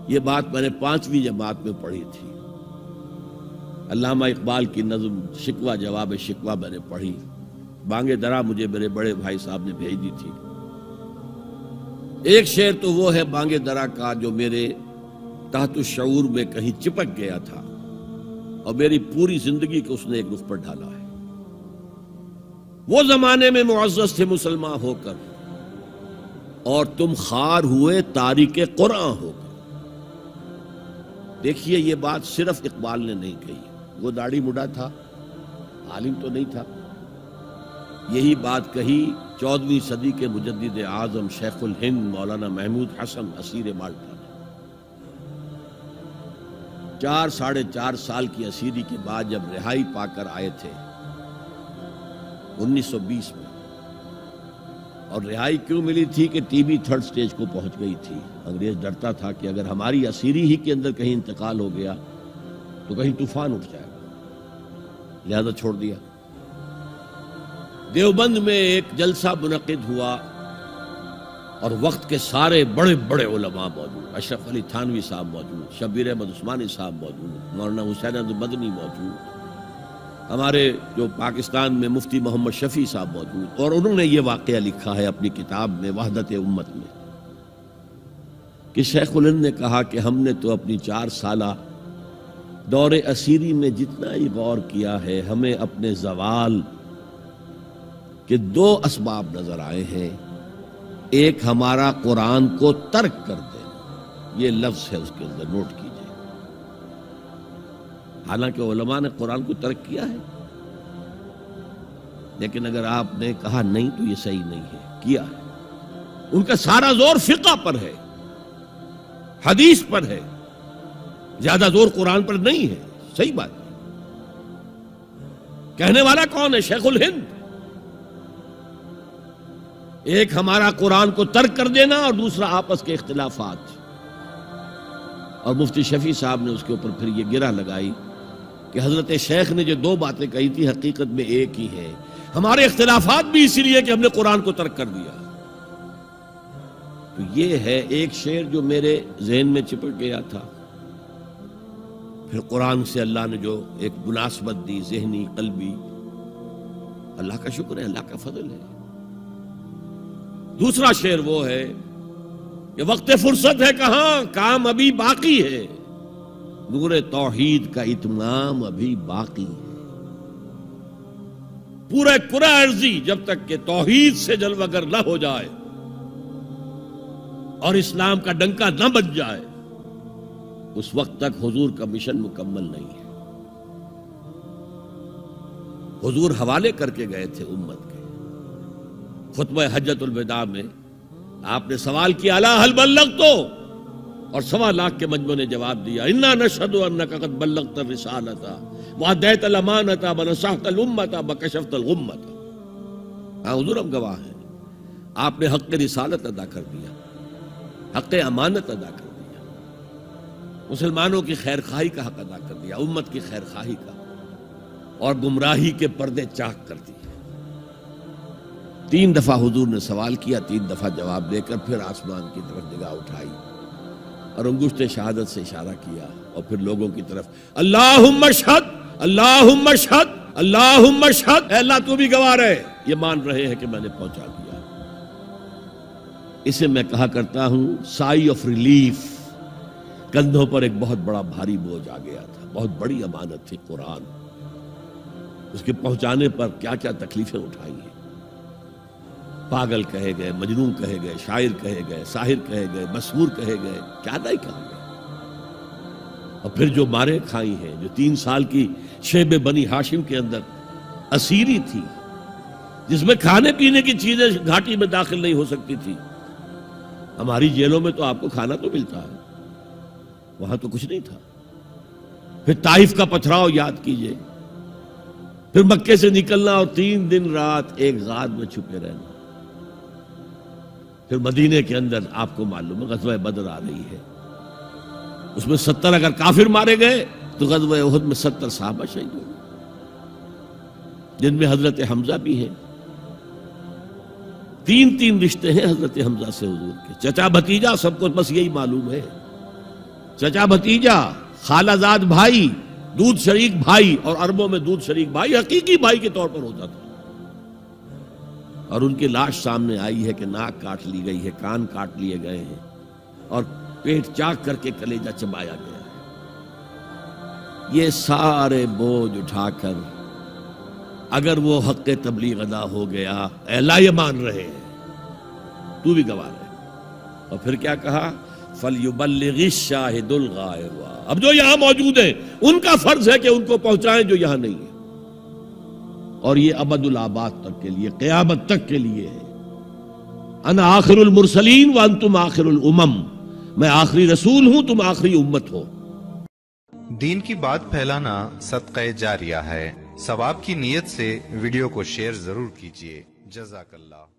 یہ بات میں نے 5ویں جماعت میں پڑھی تھی. علامہ اقبال کی نظم شکوہ جواب شکوہ میں نے پڑھی. بانگ درا مجھے میرے بڑے بھائی صاحب نے بھیج دی تھی. ایک شعر تو وہ ہے بانگ درا کا جو میرے تحت الشعور میں کہیں چپک گیا تھا اور میری پوری زندگی کو اس نے ایک رخ پر ڈالا ہے. وہ زمانے میں معزز تھے مسلمان ہو کر اور تم خار ہوئے تاریک قرآن ہو کر. دیکھیے یہ بات صرف اقبال نے نہیں کہی. وہ داڑھی مڈا تھا, عالم تو نہیں تھا. یہی بات کہی 14ویں صدی کے مجدد اعظم شیخ الہند مولانا محمود حسن اسیر مالٹا نے. 4 سال کی اسیری کے بعد جب رہائی پا کر آئے تھے 1920 میں, اور رہائی کیوں ملی تھی کہ ٹی بی 3rd سٹیج کو پہنچ گئی تھی. انگریز ڈرتا تھا کہ اگر ہماری اسیری ہی کے اندر کہیں انتقال ہو گیا تو کہیں طوفان اٹھ جائے گا, لہذا چھوڑ دیا. دیوبند میں ایک جلسہ منعقد ہوا اور وقت کے سارے بڑے بڑے علماء موجود. اشرف علی تھانوی صاحب موجود, شبیر احمد عثمانی صاحب موجود, مولانا حسین احمد مدنی موجود, ہمارے جو پاکستان میں مفتی محمد شفیع صاحب موجود. اور انہوں نے یہ واقعہ لکھا ہے اپنی کتاب میں وحدت امت میں کہ شیخ الہند نے کہا کہ ہم نے تو اپنی 4 سالہ دور اسیری میں جتنا ہی غور کیا ہے, ہمیں اپنے زوال کے 2 اسباب نظر آئے ہیں. ایک ہمارا قرآن کو ترک کر دینا, یہ لفظ ہے اس کے اندر, نوٹ کیجئے. حالانکہ علماء نے قرآن کو ترک کیا ہے, لیکن اگر آپ نے کہا نہیں تو یہ صحیح نہیں ہے, کیا ہے. ان کا سارا زور فقہ پر ہے, حدیث پر ہے, زیادہ زور قرآن پر نہیں ہے. صحیح بات ہے. کہنے والا کون ہے؟ شیخ الہند. ایک ہمارا قرآن کو ترک کر دینا اور دوسرا آپس کے اختلافات. اور مفتی شفیع صاحب نے اس کے اوپر پھر یہ گرہ لگائی کہ حضرت شیخ نے جو 2 باتیں کہی تھی حقیقت میں ایک ہی ہے. ہمارے اختلافات بھی اسی لیے کہ ہم نے قرآن کو ترک کر دیا. تو یہ ہے ایک شعر جو میرے ذہن میں چپک گیا تھا. پھر قرآن سے اللہ نے جو ایک مناسبت دی ذہنی قلبی, اللہ کا شکر ہے, اللہ کا فضل ہے. دوسرا شعر وہ ہے کہ وقت فرصت ہے کہاں, کام ابھی باقی ہے, نور توحید کا اتمام ابھی باقی ہے. پورے کرہ ارضی جب تک کہ توحید سے جلوگر نہ ہو جائے اور اسلام کا ڈنکا نہ بج جائے, اس وقت تک حضور کا مشن مکمل نہیں ہے. حضور حوالے کر کے گئے تھے امت کے. خطبہ حجۃ الوداع میں آپ نے سوال کیا الا هل بلغت, اور 1.25 لاکھ کے مجمع نے جواب دیا انا نشهد انك قد بلغت الرسالة واديت الامانة ونصحت الامة وكشفت الغمة. ہاں حضور ہم گواہ ہیں, آپ نے حق رسالت ادا کر دیا, حق امانت ادا کر دیا, مسلمانوں کی خیر خواہی کا حق ادا کر دیا, امت کی خیر خواہی کا, اور گمراہی کے پردے چاک کر دیے. 3 دفعہ حضور نے سوال کیا, 3 دفعہ جواب دے کر پھر آسمان کی طرف نگاہ اٹھائی اور انگشت شہادت سے اشارہ کیا اور پھر لوگوں کی طرف اللہم اشہد اللہم اشہد اللہم اشہد, اے اللہ تو بھی گواہ رہے, یہ مان رہے ہیں کہ میں نے پہنچا دیا. اسے میں کہا کرتا ہوں سائی آف ریلیف. کندھوں پر ایک بہت بڑا بھاری بوجھ آ گیا تھا, بہت بڑی امانت تھی قرآن. اس کے پہنچانے پر کیا کیا تکلیفیں اٹھائی ہیں. پاگل کہے گئے, مجنون کہے گئے, شاعر کہے گئے, ساحر کہے گئے, مسحور کہے گئے, کیا نہیں کہا گئے. اور پھر جو مارے کھائی ہیں, جو 3 سال کی شیب بنی ہاشم کے اندر اسیری تھی, جس میں کھانے پینے کی چیزیں گھاٹی میں داخل نہیں ہو سکتی تھی. ہماری جیلوں میں تو آپ کو کھانا تو ملتا ہے, وہاں تو کچھ نہیں تھا. پھر طائف کا پتھراؤ یاد کیجئے, پھر مکے سے نکلنا اور 3 دن رات ایک غار میں چھپے رہنا. پھر مدینے کے اندر آپ کو معلوم ہے غزوہ بدر آ رہی ہے, اس میں 70 اگر کافر مارے گئے تو غزوہ احد میں 70 صحابہ شہید ہوئے, جن میں حضرت حمزہ بھی ہیں. 3 رشتے ہیں حضرت حمزہ سے حضور کے, چچا بھتیجا, سب کو بس یہی معلوم ہے. چچا بھتیجا، خالہ زاد بھائی، دودھ شریک بھائی، اور عربوں میں دودھ شریک بھائی حقیقی بھائی کے طور پر ہوتا تھا. اور ان کی لاش سامنے آئی ہے کہ ناک کاٹ لی گئی ہے، کان کاٹ لیے گئے ہیں، اور پیٹ چاک کر کے کلیجہ چبایا گیا ہے. یہ سارے بوجھ اٹھا کر اگر وہ حق تبلیغ ادا ہو گیا، اے اللہ یہ مان رہے ہیں، تو بھی گواہ رہے. اور پھر کیا کہا؟ فَلْيُبَلِّغِ الشَّاهِدُ الْغَائِبَ. اب جو یہاں موجود ہیں ان کا فرض ہے کہ ان کو پہنچائیں جو یہاں نہیں ہے. اور یہ ابد الآباد تک کے لیے، قیامت تک کے لیے ہے. انا آخر المرسلین وانتم آخر الامم. میں آخری رسول ہوں، تم آخری امت ہو. دین کی بات پھیلانا صدقہ جاریہ ہے. ثواب کی نیت سے ویڈیو کو شیئر ضرور کیجیے. جزاک اللہ.